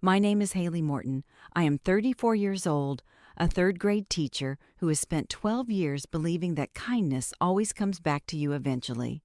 My name is Haley Morton. I am 34 years old, a third-grade teacher who has spent 12 years believing that kindness always comes back to you eventually.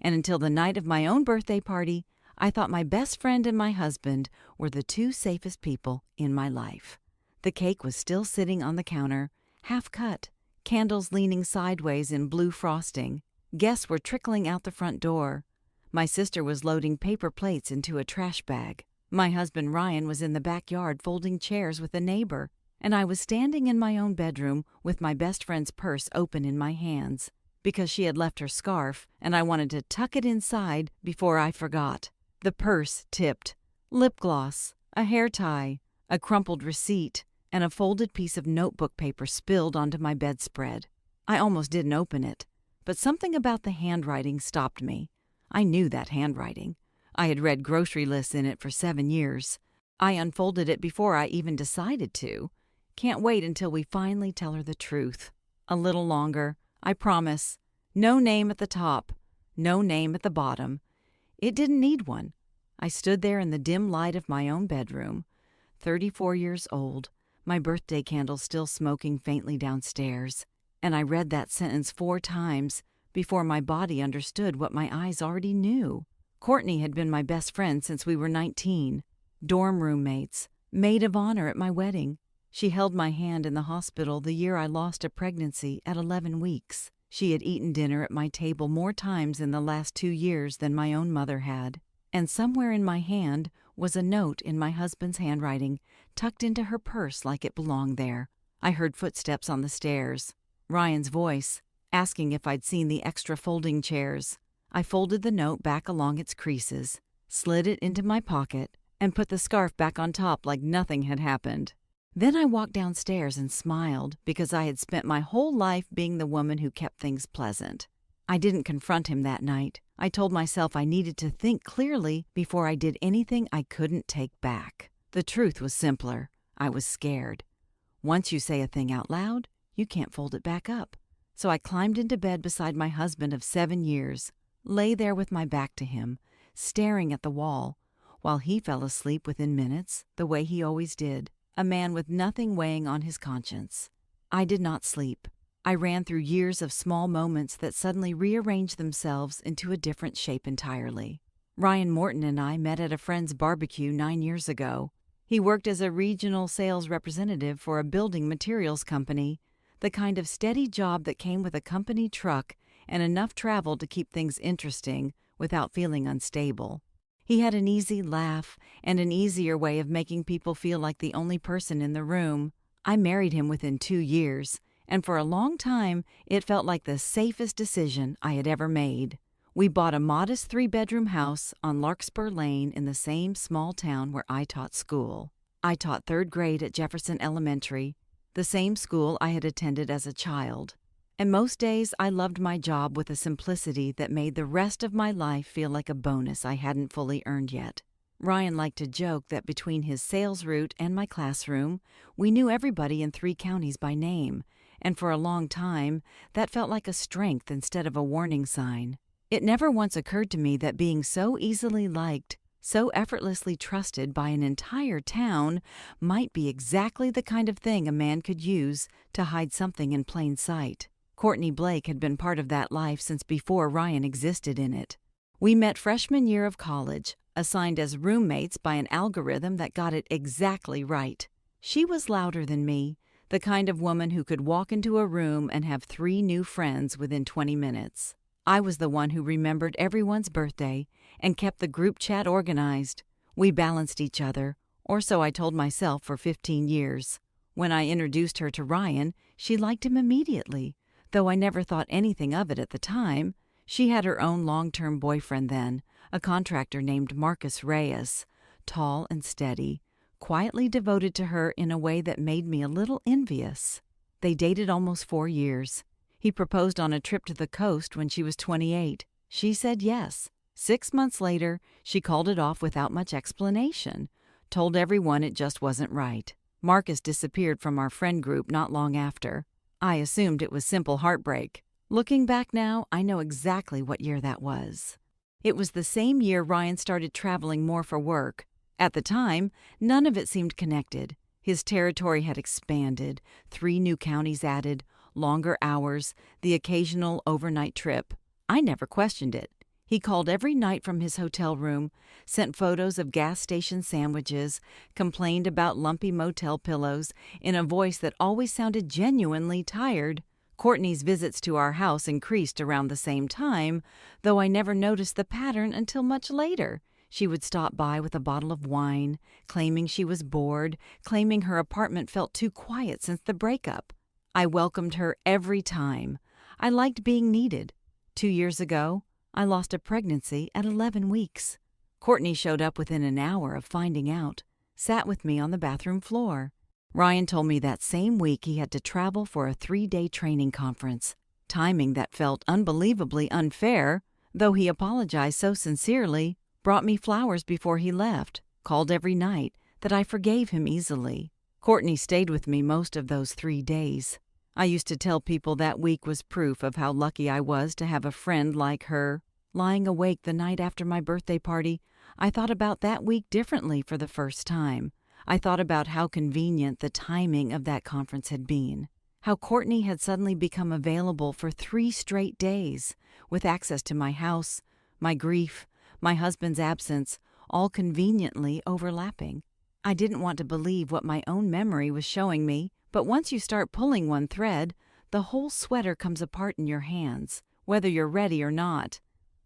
And until the night of my own birthday party, I thought my best friend and my husband were the two safest people in my life. The cake was still sitting on the counter, half cut, candles leaning sideways in blue frosting. Guests were trickling out the front door. My sister was loading paper plates into a trash bag. My husband Ryan was in the backyard folding chairs with a neighbor, and I was standing in my own bedroom with my best friend's purse open in my hands because she had left her scarf and I wanted to tuck it inside before I forgot. The purse tipped. Lip gloss, a hair tie, a crumpled receipt, and a folded piece of notebook paper spilled onto my bedspread. I almost didn't open it, but something about the handwriting stopped me. I knew that handwriting. I had read grocery lists in it for 7 years. I unfolded it before I even decided to. Can't wait until we finally tell her the truth. A little longer, I promise. No name at the top, no name at the bottom. It didn't need one. I stood there in the dim light of my own bedroom, 34 years old, my birthday candle still smoking faintly downstairs, and I read that sentence 4 times before my body understood what my eyes already knew. Courtney had been my best friend since we were 19, dorm roommates, maid of honor at my wedding. She held my hand in the hospital the year I lost a pregnancy at 11 weeks. She had eaten dinner at my table more times in the last 2 years than my own mother had. And somewhere in my hand was a note in my husband's handwriting, tucked into her purse like it belonged there. I heard footsteps on the stairs. Ryan's voice, asking if I'd seen the extra folding chairs. I folded the note back along its creases, slid it into my pocket, and put the scarf back on top like nothing had happened. Then I walked downstairs and smiled because I had spent my whole life being the woman who kept things pleasant. I didn't confront him that night. I told myself I needed to think clearly before I did anything I couldn't take back. The truth was simpler. I was scared. Once you say a thing out loud, you can't fold it back up. So I climbed into bed beside my husband of 7 years, lay there with my back to him, staring at the wall, while he fell asleep within minutes, the way he always did, a man with nothing weighing on his conscience. I did not sleep. I ran through years of small moments that suddenly rearranged themselves into a different shape entirely. Ryan Morton and I met at a friend's barbecue 9 years ago. He worked as a regional sales representative for a building materials company, the kind of steady job that came with a company truck and enough travel to keep things interesting without feeling unstable. He had an easy laugh and an easier way of making people feel like the only person in the room. I married him within 2 years, and for a long time it felt like the safest decision I had ever made. We bought a modest 3-bedroom house on Larkspur Lane in the same small town where I taught school. I taught 3rd grade at Jefferson Elementary, the same school I had attended as a child. And most days I loved my job with a simplicity that made the rest of my life feel like a bonus I hadn't fully earned yet. Ryan liked to joke that between his sales route and my classroom, we knew everybody in 3 counties by name, and for a long time, that felt like a strength instead of a warning sign. It never once occurred to me that being so easily liked, so effortlessly trusted by an entire town might be exactly the kind of thing a man could use to hide something in plain sight. Courtney Blake had been part of that life since before Ryan existed in it. We met freshman year of college, assigned as roommates by an algorithm that got it exactly right. She was louder than me, the kind of woman who could walk into a room and have 3 new friends within 20 minutes. I was the one who remembered everyone's birthday and kept the group chat organized. We balanced each other, or so I told myself for 15 years. When I introduced her to Ryan, she liked him immediately. Though I never thought anything of it at the time, she had her own long-term boyfriend then, a contractor named Marcus Reyes, tall and steady, quietly devoted to her in a way that made me a little envious. They dated almost 4 years. He proposed on a trip to the coast when she was 28. She said yes. 6 months later, she called it off without much explanation, told everyone it just wasn't right. Marcus disappeared from our friend group not long after. I assumed it was simple heartbreak. Looking back now, I know exactly what year that was. It was the same year Ryan started traveling more for work. At the time, none of it seemed connected. His territory had expanded, 3 new counties added, longer hours, the occasional overnight trip. I never questioned it. He called every night from his hotel room, sent photos of gas station sandwiches, complained about lumpy motel pillows in a voice that always sounded genuinely tired. Courtney's visits to our house increased around the same time, though I never noticed the pattern until much later. She would stop by with a bottle of wine, claiming she was bored, claiming her apartment felt too quiet since the breakup. I welcomed her every time. I liked being needed. 2 years ago, I lost a pregnancy at 11 weeks. Courtney showed up within an hour of finding out, sat with me on the bathroom floor. Ryan told me that same week he had to travel for a 3-day training conference, timing that felt unbelievably unfair, though he apologized so sincerely, brought me flowers before he left, called every night, that I forgave him easily. Courtney stayed with me most of those 3 days. I used to tell people that week was proof of how lucky I was to have a friend like her. Lying awake the night after my birthday party, I thought about that week differently for the first time. I thought about how convenient the timing of that conference had been, how Courtney had suddenly become available for 3 straight days, with access to my house, my grief, my husband's absence, all conveniently overlapping. I didn't want to believe what my own memory was showing me, but once you start pulling one thread, the whole sweater comes apart in your hands, whether you're ready or not.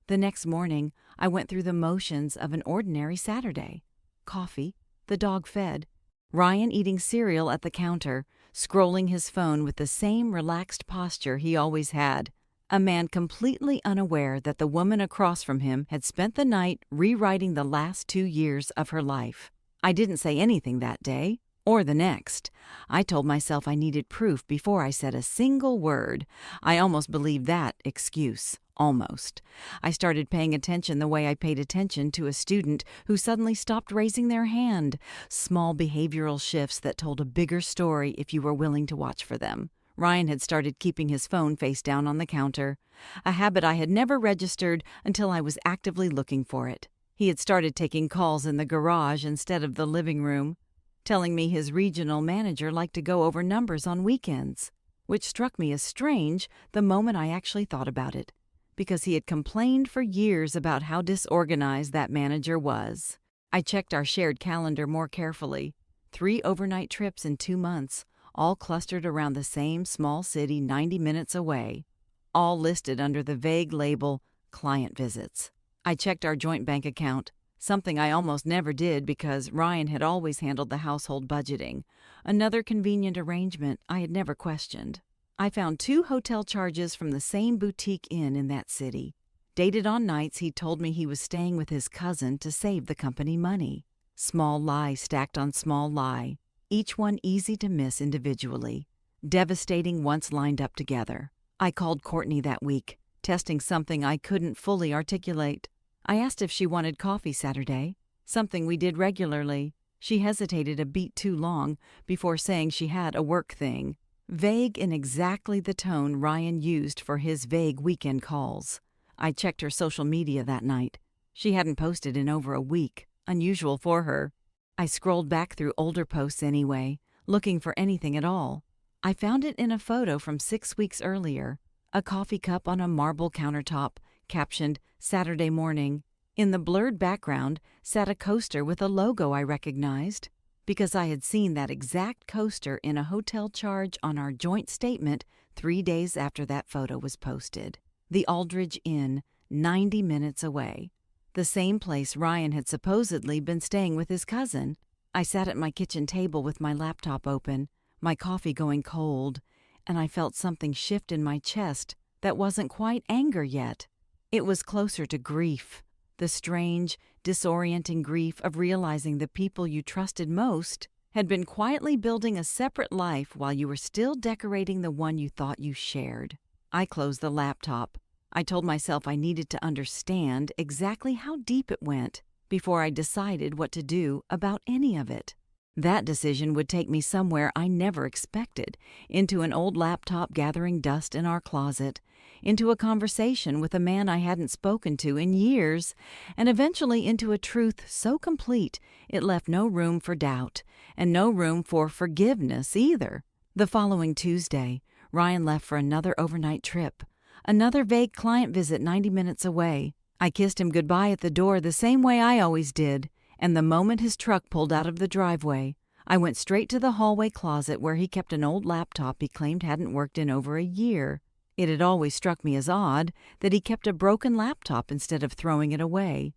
The next morning, I went through the motions of an ordinary Saturday. Coffee, the dog fed, Ryan eating cereal at the counter, scrolling his phone with the same relaxed posture he always had. A man completely unaware that the woman across from him had spent the night rewriting the last 2 years of her life. I didn't say anything that day, or the next. I told myself I needed proof before I said a single word. I almost believed that excuse. Almost. I started paying attention the way I paid attention to a student who suddenly stopped raising their hand. Small behavioral shifts that told a bigger story if you were willing to watch for them. Ryan had started keeping his phone face down on the counter, a habit I had never registered until I was actively looking for it. He had started taking calls in the garage instead of the living room, telling me his regional manager liked to go over numbers on weekends, which struck me as strange the moment I actually thought about it, because he had complained for years about how disorganized that manager was. I checked our shared calendar more carefully. 3 overnight trips in 2 months, all clustered around the same small city 90 minutes away, all listed under the vague label, client visits. I checked our joint bank account, something I almost never did because Ryan had always handled the household budgeting, another convenient arrangement I had never questioned. I found 2 hotel charges from the same boutique inn in that city. Dated on nights he told me he was staying with his cousin to save the company money. Small lie stacked on small lie, each one easy to miss individually, devastating once lined up together. I called Courtney that week, testing something I couldn't fully articulate. I asked if she wanted coffee Saturday, something we did regularly. She hesitated a beat too long before saying she had a work thing, vague in exactly the tone Ryan used for his vague weekend calls. I checked her social media that night. She hadn't posted in over a week, unusual for her. I scrolled back through older posts anyway, looking for anything at all. I found it in a photo from 6 weeks earlier, a coffee cup on a marble countertop, captioned Saturday morning. In the blurred background sat a coaster with a logo I recognized, because I had seen that exact coaster in a hotel charge on our joint statement 3 days after that photo was posted. The Aldridge Inn, 90 minutes away. The same place Ryan had supposedly been staying with his cousin. I sat at my kitchen table with my laptop open, my coffee going cold, and I felt something shift in my chest that wasn't quite anger yet. It was closer to grief, the strange, disorienting grief of realizing the people you trusted most had been quietly building a separate life while you were still decorating the one you thought you shared. I closed the laptop. I told myself I needed to understand exactly how deep it went before I decided what to do about any of it. That decision would take me somewhere I never expected, into an old laptop gathering dust in our closet, into a conversation with a man I hadn't spoken to in years, and eventually into a truth so complete it left no room for doubt, and no room for forgiveness either. The following Tuesday, Ryan left for another overnight trip, another vague client visit 90 minutes away. I kissed him goodbye at the door the same way I always did, and the moment his truck pulled out of the driveway, I went straight to the hallway closet where he kept an old laptop he claimed hadn't worked in over a year. It had always struck me as odd that he kept a broken laptop instead of throwing it away,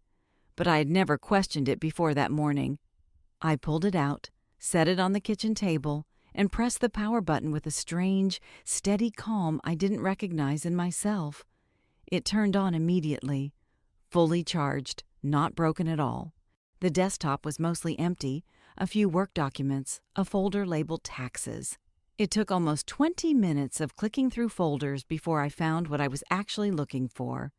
but I had never questioned it before that morning. I pulled it out, set it on the kitchen table, and pressed the power button with a strange, steady calm I didn't recognize in myself. It turned on immediately, fully charged, not broken at all. The desktop was mostly empty, a few work documents, a folder labeled taxes. It took almost 20 minutes of clicking through folders before I found what I was actually looking for.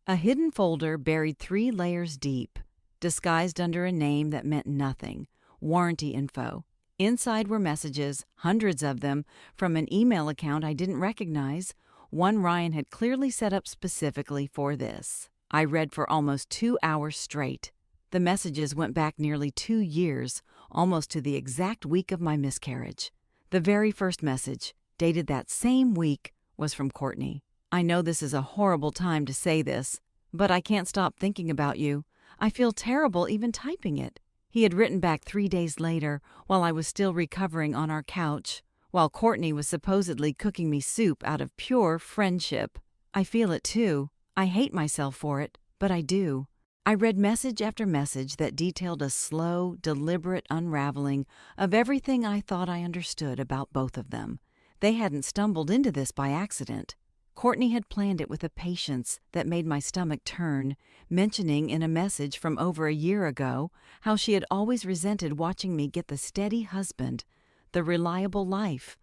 A hidden folder buried 3 layers deep, disguised under a name that meant nothing, warranty info. Inside were messages, hundreds of them, from an email account I didn't recognize, one Ryan had clearly set up specifically for this. I read for almost 2 hours straight. The messages went back nearly 2 years, almost to the exact week of my miscarriage. The very first message, dated that same week, was from Courtney. I know this is a horrible time to say this, but I can't stop thinking about you. I feel terrible even typing it. He had written back 3 days later, while I was still recovering on our couch, while Courtney was supposedly cooking me soup out of pure friendship. I feel it too. I hate myself for it, but I do. I read message after message that detailed a slow, deliberate unraveling of everything I thought I understood about both of them. They hadn't stumbled into this by accident. Courtney had planned it with a patience that made my stomach turn, mentioning in a message from over a year ago how she had always resented watching me get the steady husband, the reliable life,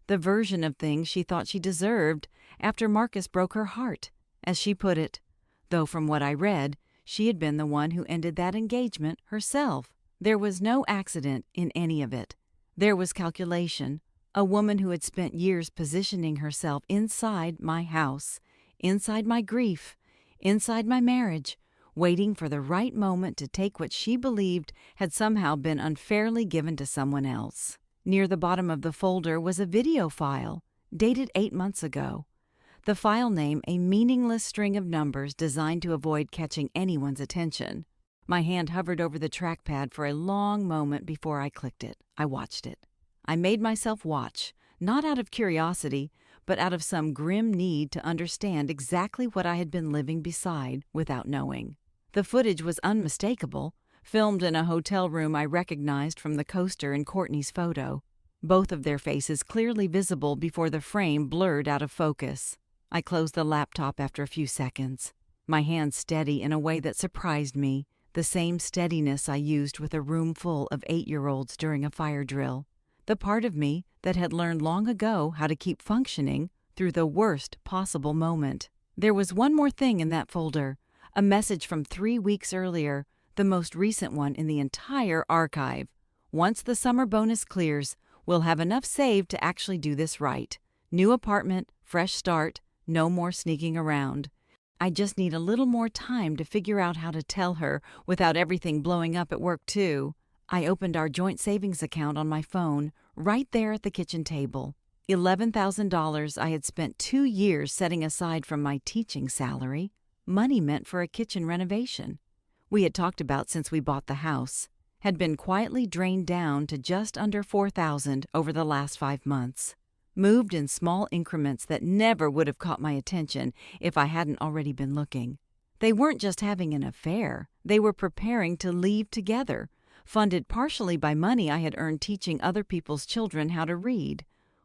the version of things she thought she deserved after Marcus broke her heart, as she put it, though from what I read, she had been the one who ended that engagement herself. There was no accident in any of it. There was calculation. A woman who had spent years positioning herself inside my house, inside my grief, inside my marriage, waiting for the right moment to take what she believed had somehow been unfairly given to someone else. Near the bottom of the folder was a video file, dated 8 months ago. The file name a meaningless string of numbers designed to avoid catching anyone's attention. My hand hovered over the trackpad for a long moment before I clicked it. I watched it. I made myself watch, not out of curiosity, but out of some grim need to understand exactly what I had been living beside without knowing. The footage was unmistakable, filmed in a hotel room I recognized from the coaster in Courtney's photo, both of their faces clearly visible before the frame blurred out of focus. I closed the laptop after a few seconds, my hand steady in a way that surprised me, the same steadiness I used with a room full of 8-year-olds during a fire drill. The part of me that had learned long ago how to keep functioning through the worst possible moment. There was one more thing in that folder, a message from 3 weeks earlier, the most recent one in the entire archive. Once the summer bonus clears, we'll have enough saved to actually do this right. New apartment, fresh start, no more sneaking around. I just need a little more time to figure out how to tell her without everything blowing up at work too. I opened our joint savings account on my phone, right there at the kitchen table. $11,000 I had spent 2 years setting aside from my teaching salary, money meant for a kitchen renovation. We had talked about since we bought the house, had been quietly drained down to just under $4,000 over the last 5 months. Moved in small increments that never would have caught my attention if I hadn't already been looking. They weren't just having an affair, they were preparing to leave together, funded partially by money I had earned teaching other people's children how to read.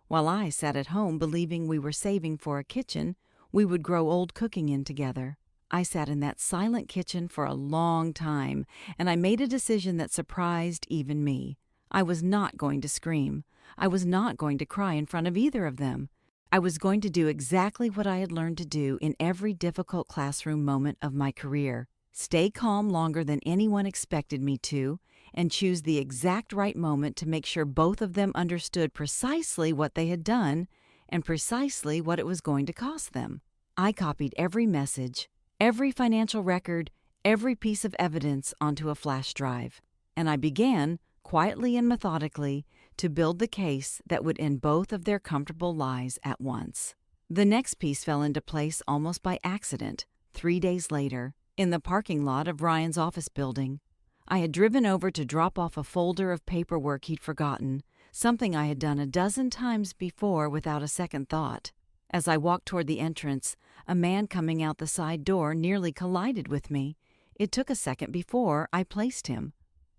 While I sat at home believing we were saving for a kitchen we would grow old cooking in together. I sat in that silent kitchen for a long time, and I made a decision that surprised even me. I was not going to scream. I was not going to cry in front of either of them. I was going to do exactly what I had learned to do in every difficult classroom moment of my career. Stay calm longer than anyone expected me to, and choose the exact right moment to make sure both of them understood precisely what they had done and precisely what it was going to cost them. I copied every message, every financial record, every piece of evidence onto a flash drive, and I began, quietly and methodically, to build the case that would end both of their comfortable lives at once. The next piece fell into place almost by accident, 3 days later, in the parking lot of Ryan's office building. I had driven over to drop off a folder of paperwork he'd forgotten, something I had done a dozen times before without a second thought. As I walked toward the entrance, a man coming out the side door nearly collided with me. It took a second before I placed him.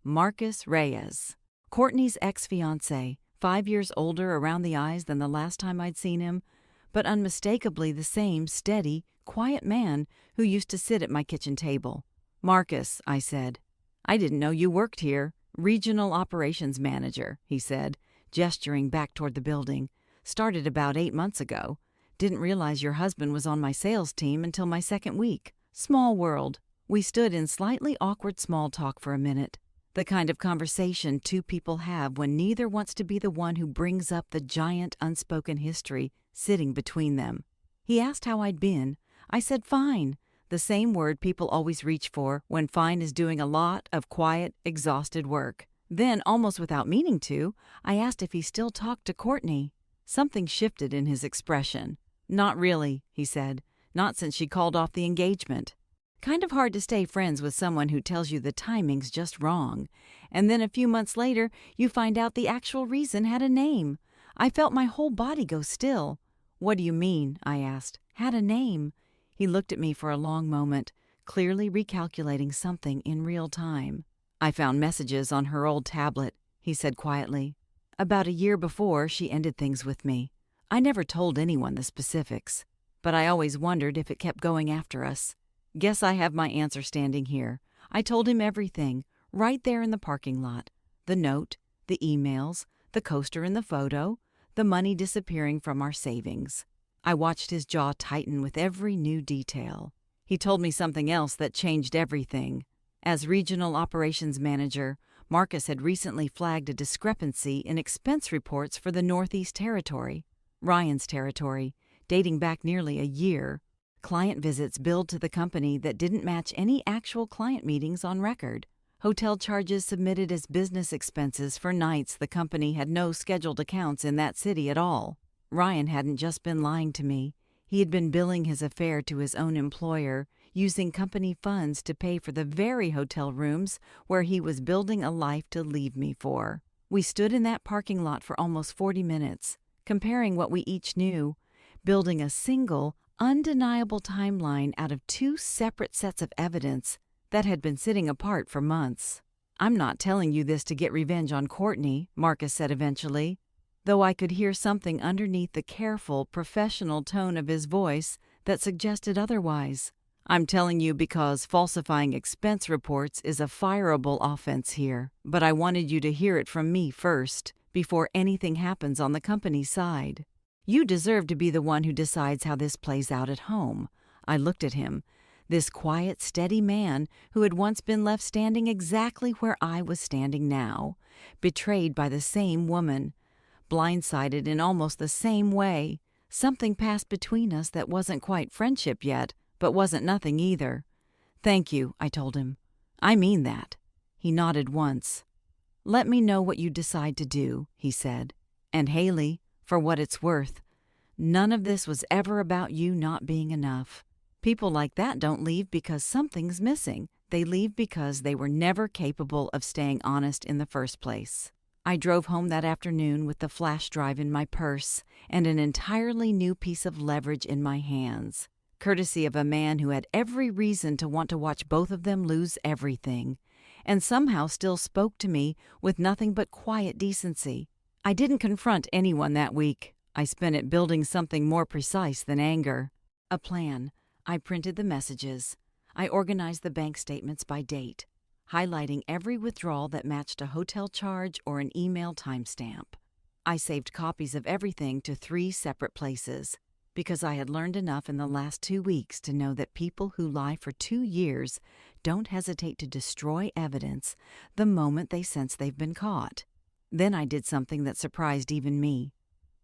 Marcus Reyes, Courtney's ex-fiancé, 5 years older around the eyes than the last time I'd seen him, but unmistakably the same steady, quiet man who used to sit at my kitchen table. "Marcus," I said. "I didn't know you worked here. Regional operations manager," he said, gesturing back toward the building. "Started about 8 months ago. Didn't realize your husband was on my sales team until my second week. Small world." We stood in slightly awkward small talk for a minute, the kind of conversation two people have when neither wants to be the one who brings up the giant unspoken history sitting between them. He asked how I'd been. I said fine, the same word people always reach for when fine is doing a lot of quiet, exhausted work. Then, almost without meaning to, I asked if he still talked to Courtney. Something shifted in his expression. "Not really," he said. "Not since she called off the engagement." Kind of hard to stay friends with someone who tells you the timing's just wrong, and then a few months later you find out the actual reason had a name. I felt my whole body go still. "What do you mean?" I asked. "Had a name." He looked at me for a long moment, clearly recalculating something in real time. "I found messages on her old tablet," he said quietly. "About a year before she ended things with me. I never told anyone the specifics, but I always wondered if it kept going after us. Guess I have my answer standing here. I told him everything, right there in the parking lot. The note, the emails, the coaster in the photo, the money disappearing from our savings." I watched his jaw tighten with every new detail. He told me something else that changed everything. As regional operations manager, Marcus had recently flagged a discrepancy in expense reports for the Northeast Territory, Ryan's territory, dating back nearly a year. Client visits billed to the company that didn't match any actual client meetings on record. Hotel charges submitted as business expenses for nights the company had no scheduled accounts in that city at all. Ryan hadn't just been lying to me. He had been billing his affair to his own employer, using company funds to pay for the very hotel rooms where he was building a life to leave me for. We stood in that parking lot for almost 40 minutes, comparing what we each knew, building a single, undeniable timeline out of two separate sets of evidence that had been sitting apart for months. "I'm not telling you this to get revenge on Courtney," Marcus said eventually, though I could hear something underneath the careful, professional tone of his voice that suggested otherwise. "I'm telling you because falsifying expense reports is a fireable offense here, but I wanted you to hear it from me first, before anything happens on the company's side. You deserve to be the one who decides how this plays out at home." I looked at him, this quiet, steady man who had once been left standing exactly where I was standing now, betrayed by the same woman, blindsided in almost the same way. Something passed between us that wasn't quite friendship yet, but wasn't nothing either. "Thank you," I told him. "I mean that." He nodded once. "Let me know what you decide to do," he said. "And Haley, for what it's worth, none of this was ever about you not being enough. People like that don't leave because something's missing. They leave because they were never capable of staying honest in the first place." I drove home that afternoon with the flash drive in my purse and an entirely new piece of leverage in my hands, courtesy of a man who had every reason to want to watch both of them lose everything, and somehow still spoke to me with nothing but quiet decency. I didn't confront anyone that week. I spent it building something more precise than anger. A plan. I printed the messages. I organized the bank statements by date, highlighting every withdrawal that matched a hotel charge or an email timestamp. I saved copies of everything to 3 separate places, because I had learned enough in the last 2 weeks to know that people who lie for 2 years don't hesitate to destroy evidence the moment they sense they've been caught. Then I did something that surprised even me.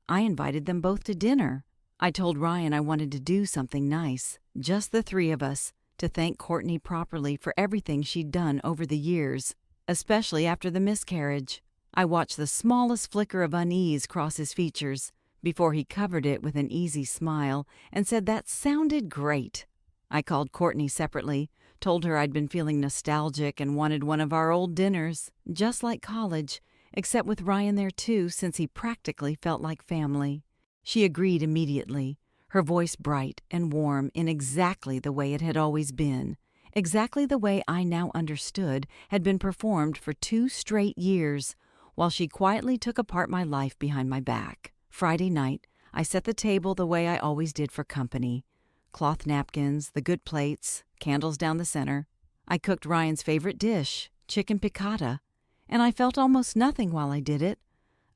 I invited them both to dinner. I told Ryan I wanted to do something nice, just the three of us, to thank Courtney properly for everything she'd done over the years, especially after the miscarriage. I watched the smallest flicker of unease cross his features before he covered it with an easy smile and said that sounded great. I called Courtney separately, told her I'd been feeling nostalgic and wanted one of our old dinners, just like college, except with Ryan there too, since he practically felt like family. She agreed immediately, her voice bright and warm in exactly the way it had always been, exactly the way I now understood had been performed for 2 straight years, while she quietly took apart my life behind my back. Friday night, I set the table the way I always did for company. Cloth napkins, the good plates, candles down the center. I cooked Ryan's favorite dish, chicken piccata, and I felt almost nothing while I did it.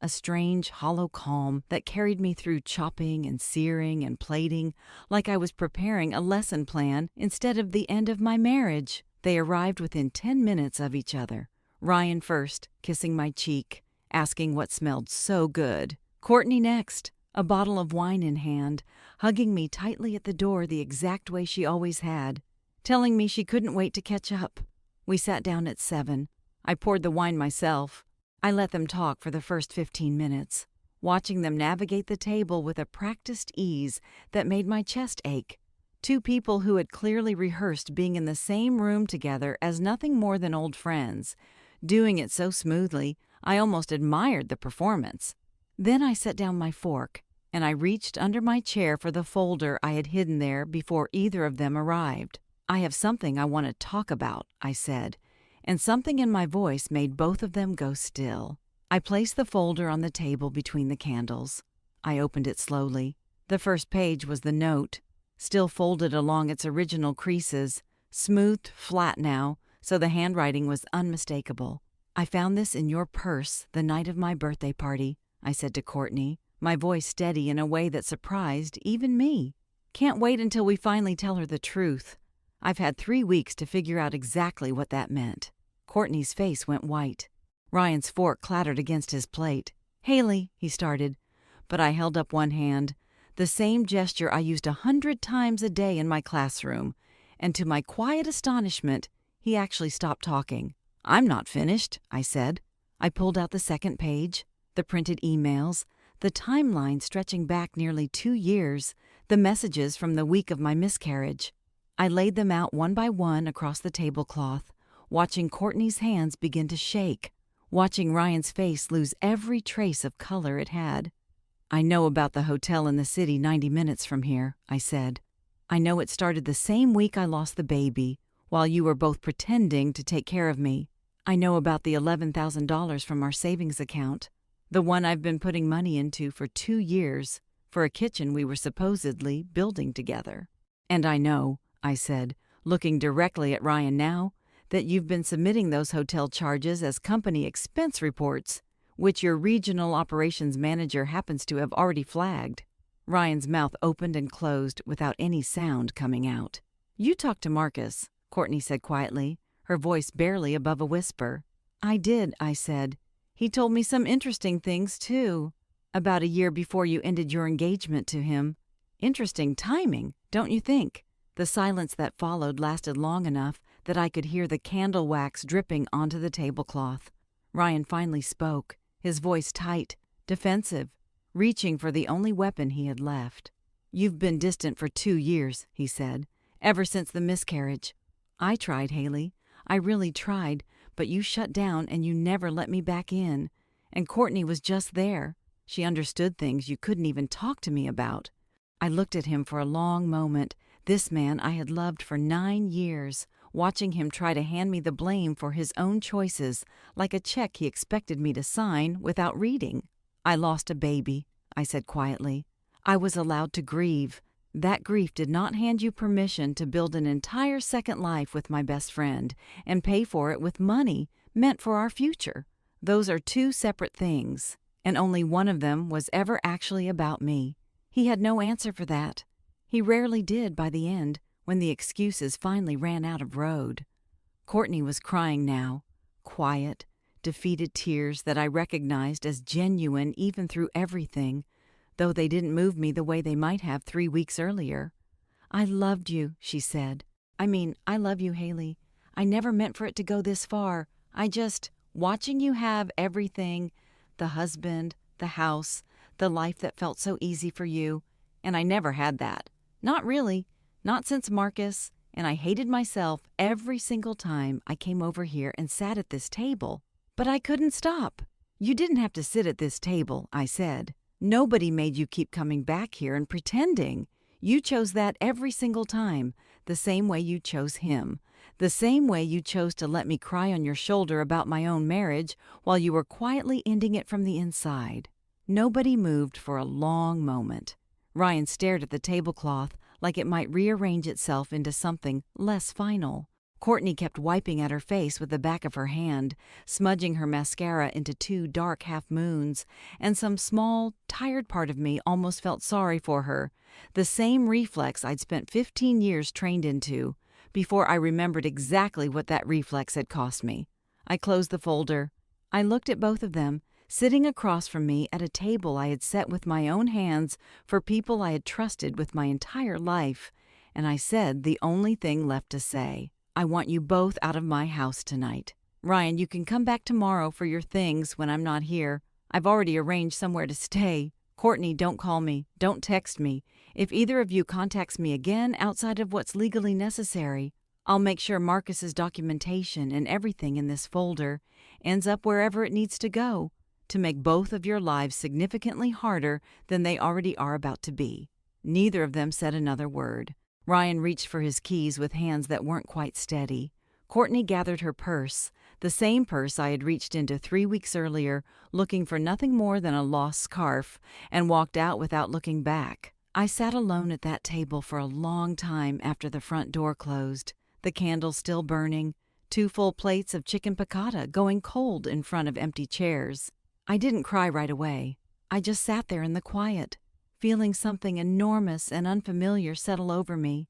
A strange, hollow calm that carried me through chopping and searing and plating, like I was preparing a lesson plan instead of the end of my marriage. They arrived within 10 minutes of each other. Ryan first, kissing my cheek, asking what smelled so good. Courtney next, a bottle of wine in hand, hugging me tightly at the door the exact way she always had, telling me she couldn't wait to catch up. We sat down at 7. I poured the wine myself. I let them talk for the first 15 minutes, watching them navigate the table with a practiced ease that made my chest ache. 2 people who had clearly rehearsed being in the same room together as nothing more than old friends, doing it so smoothly I almost admired the performance. Then I set down my fork, and I reached under my chair for the folder I had hidden there before either of them arrived. "I have something I want to talk about," I said, and something in my voice made both of them go still. I placed the folder on the table between the candles. I opened it slowly. The first page was the note, still folded along its original creases, smoothed flat now, so the handwriting was unmistakable. "I found this in your purse the night of my birthday party," I said to Courtney, my voice steady in a way that surprised even me. "Can't wait until we finally tell her the truth. I've had 3 weeks to figure out exactly what that meant." Courtney's face went white. Ryan's fork clattered against his plate. "Haley," he started, but I held up one hand, the same gesture I used 100 times a day in my classroom, and to my quiet astonishment, he actually stopped talking. "I'm not finished," I said. I pulled out the second page, the printed emails, the timeline stretching back nearly 2 years, the messages from the week of my miscarriage. I laid them out one by one across the tablecloth, watching Courtney's hands begin to shake, watching Ryan's face lose every trace of color it had. "I know about the hotel in the city 90 minutes from here," I said. "I know it started the same week I lost the baby, while you were both pretending to take care of me. I know about the $11,000 from our savings account, the one I've been putting money into for 2 years, for a kitchen we were supposedly building together. And I know," I said, looking directly at Ryan now, "that you've been submitting those hotel charges as company expense reports, which your regional operations manager happens to have already flagged." Ryan's mouth opened and closed without any sound coming out. "You talked to Marcus," Courtney said quietly, her voice barely above a whisper. "I did," I said. "He told me some interesting things, too. About a year before you ended your engagement to him. Interesting timing, don't you think?" The silence that followed lasted long enough that I could hear the candle wax dripping onto the tablecloth. Ryan finally spoke, his voice tight, defensive, reaching for the only weapon he had left. "You've been distant for 2 years," he said, "ever since the miscarriage. I tried, Haley. I really tried, but you shut down and you never let me back in. And Courtney was just there. She understood things you couldn't even talk to me about." I looked at him for a long moment, this man I had loved for 9 years, watching him try to hand me the blame for his own choices, like a check he expected me to sign without reading. "I lost a baby," I said quietly. "I was allowed to grieve. That grief did not hand you permission to build an entire second life with my best friend and pay for it with money meant for our future. Those are 2 separate things, and only one of them was ever actually about me. He had no answer for that. He rarely did by the end, when the excuses finally ran out of road." Courtney was crying now, quiet, defeated tears that I recognized as genuine even through everything, though they didn't move me the way they might have 3 weeks earlier. "I loved you," she said. "I love you, Haley. I never meant for it to go this far. Watching you have everything, the husband, the house, the life that felt so easy for you, and I never had that. Not really, not since Marcus, and I hated myself every single time I came over here and sat at this table. But I couldn't stop." "You didn't have to sit at this table," I said. "Nobody made you keep coming back here and pretending. You chose that every single time, the same way you chose him. The same way you chose to let me cry on your shoulder about my own marriage while you were quietly ending it from the inside." Nobody moved for a long moment. Ryan stared at the tablecloth like it might rearrange itself into something less final. Courtney kept wiping at her face with the back of her hand, smudging her mascara into 2 dark half-moons, and some small, tired part of me almost felt sorry for her, the same reflex I'd spent 15 years trained into, before I remembered exactly what that reflex had cost me. I closed the folder. I looked at both of them, sitting across from me at a table I had set with my own hands for people I had trusted with my entire life, and I said the only thing left to say. "I want you both out of my house tonight. Ryan, you can come back tomorrow for your things when I'm not here. I've already arranged somewhere to stay. Courtney, don't call me. Don't text me. If either of you contacts me again outside of what's legally necessary, I'll make sure Marcus's documentation and everything in this folder ends up wherever it needs to go to make both of your lives significantly harder than they already are about to be." Neither of them said another word. Ryan reached for his keys with hands that weren't quite steady. Courtney gathered her purse, the same purse I had reached into 3 weeks earlier, looking for nothing more than a lost scarf, and walked out without looking back. I sat alone at that table for a long time after the front door closed, the candles still burning, 2 full plates of chicken piccata going cold in front of empty chairs. I didn't cry right away. I just sat there in the quiet, feeling something enormous and unfamiliar settle over me.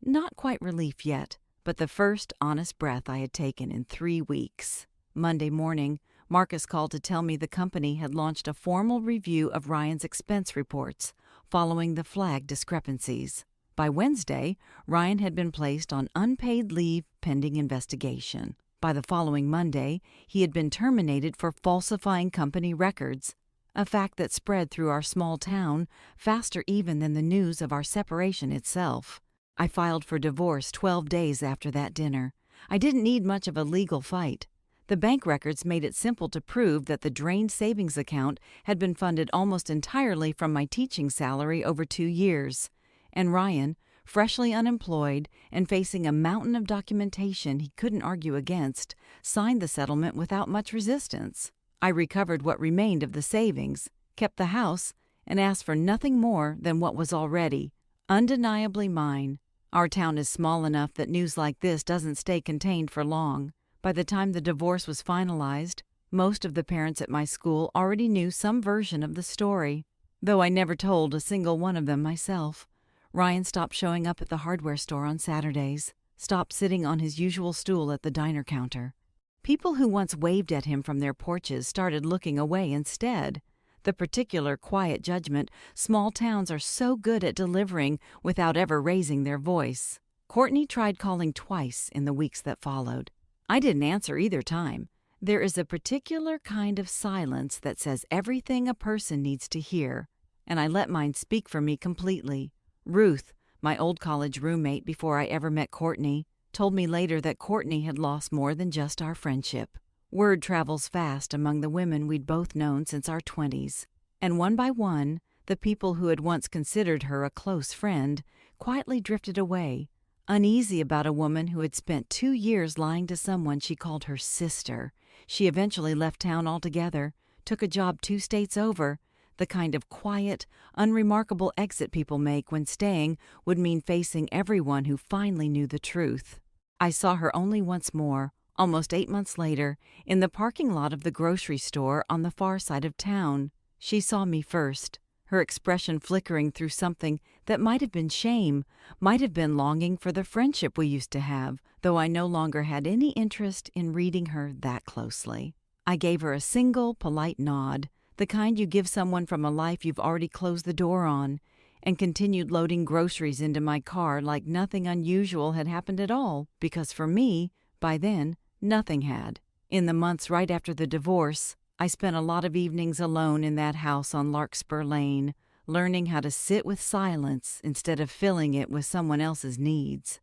Not quite relief yet, but the first honest breath I had taken in 3 weeks. Monday morning, Marcus called to tell me the company had launched a formal review of Ryan's expense reports, following the flagged discrepancies. By Wednesday, Ryan had been placed on unpaid leave pending investigation. By the following Monday, he had been terminated for falsifying company records, a fact that spread through our small town faster even than the news of our separation itself. I filed for divorce 12 days after that dinner. I didn't need much of a legal fight. The bank records made it simple to prove that the drained savings account had been funded almost entirely from my teaching salary over 2 years. And Ryan, freshly unemployed and facing a mountain of documentation he couldn't argue against, signed the settlement without much resistance. I recovered what remained of the savings, kept the house, and asked for nothing more than what was already undeniably mine. Our town is small enough that news like this doesn't stay contained for long. By the time the divorce was finalized, most of the parents at my school already knew some version of the story, though I never told a single one of them myself. Ryan stopped showing up at the hardware store on Saturdays, stopped sitting on his usual stool at the diner counter. People who once waved at him from their porches started looking away instead. The particular quiet judgment small towns are so good at delivering without ever raising their voice. Courtney tried calling twice in the weeks that followed. I didn't answer either time. There is a particular kind of silence that says everything a person needs to hear, and I let mine speak for me completely. Ruth, my old college roommate before I ever met Courtney, told me later that Courtney had lost more than just our friendship. Word travels fast among the women we'd both known since our 20s, and one by one, the people who had once considered her a close friend quietly drifted away, uneasy about a woman who had spent 2 years lying to someone she called her sister. She eventually left town altogether, took a job 2 states over, the kind of quiet, unremarkable exit people make when staying would mean facing everyone who finally knew the truth. I saw her only once more, almost 8 months later, in the parking lot of the grocery store on the far side of town. She saw me first, her expression flickering through something that might have been shame, might have been longing for the friendship we used to have, though I no longer had any interest in reading her that closely. I gave her a single polite nod, The kind you give someone from a life you've already closed the door on, and continued loading groceries into my car like nothing unusual had happened at all, because for me, by then, nothing had. In the months right after the divorce, I spent a lot of evenings alone in that house on Larkspur Lane, learning how to sit with silence instead of filling it with someone else's needs.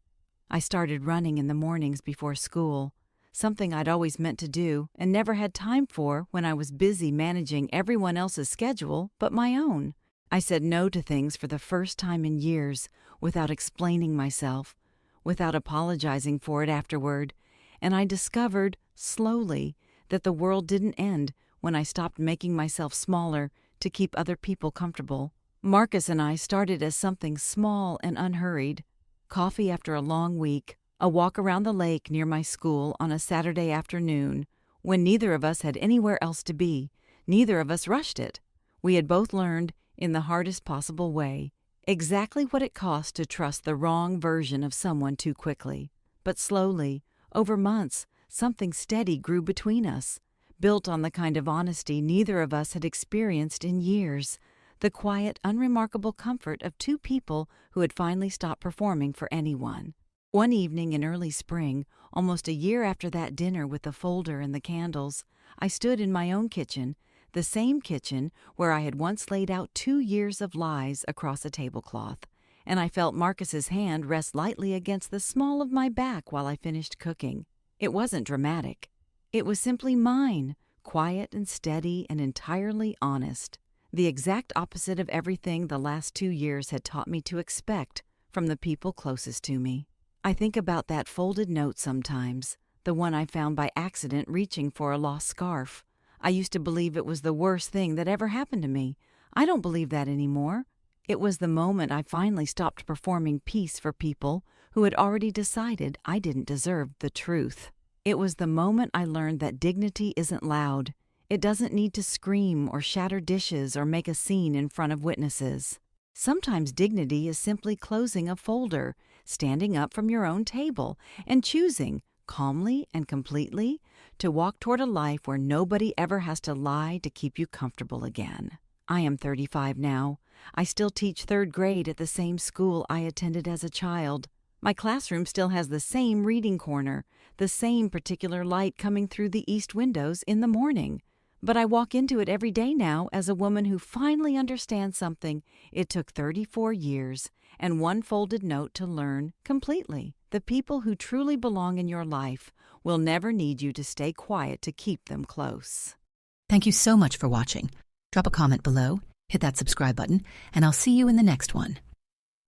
I started running in the mornings before school, something I'd always meant to do and never had time for when I was busy managing everyone else's schedule but my own. I said no to things for the first time in years without explaining myself, without apologizing for it afterward, and I discovered, slowly, that the world didn't end when I stopped making myself smaller to keep other people comfortable. Marcus and I started as something small and unhurried. Coffee after a long week, a walk around the lake near my school on a Saturday afternoon, when neither of us had anywhere else to be. Neither of us rushed it. We had both learned, in the hardest possible way, exactly what it cost to trust the wrong version of someone too quickly. But slowly, over months, something steady grew between us, built on the kind of honesty neither of us had experienced in years, the quiet, unremarkable comfort of two people who had finally stopped performing for anyone. One evening in early spring, almost a year after that dinner with the folder and the candles, I stood in my own kitchen, the same kitchen where I had once laid out 2 years of lies across a tablecloth, and I felt Marcus's hand rest lightly against the small of my back while I finished cooking. It wasn't dramatic. It was simply mine, quiet and steady and entirely honest, the exact opposite of everything the last 2 years had taught me to expect from the people closest to me. I think about that folded note sometimes, the one I found by accident reaching for a lost scarf. I used to believe it was the worst thing that ever happened to me. I don't believe that anymore. It was the moment I finally stopped performing peace for people who had already decided I didn't deserve the truth. It was the moment I learned that dignity isn't loud. It doesn't need to scream or shatter dishes or make a scene in front of witnesses. Sometimes dignity is simply closing a folder, standing up from your own table, and choosing, calmly and completely, to walk toward a life where nobody ever has to lie to keep you comfortable again. I am 35 now. I still teach 3rd grade at the same school I attended as a child. My classroom still has the same reading corner, the same particular light coming through the east windows in the morning. But I walk into it every day now as a woman who finally understands something it took 34 years and one folded note to learn completely. The people who truly belong in your life will never need you to stay quiet to keep them close. Thank you so much for watching. Drop a comment below, hit that subscribe button, and I'll see you in the next one.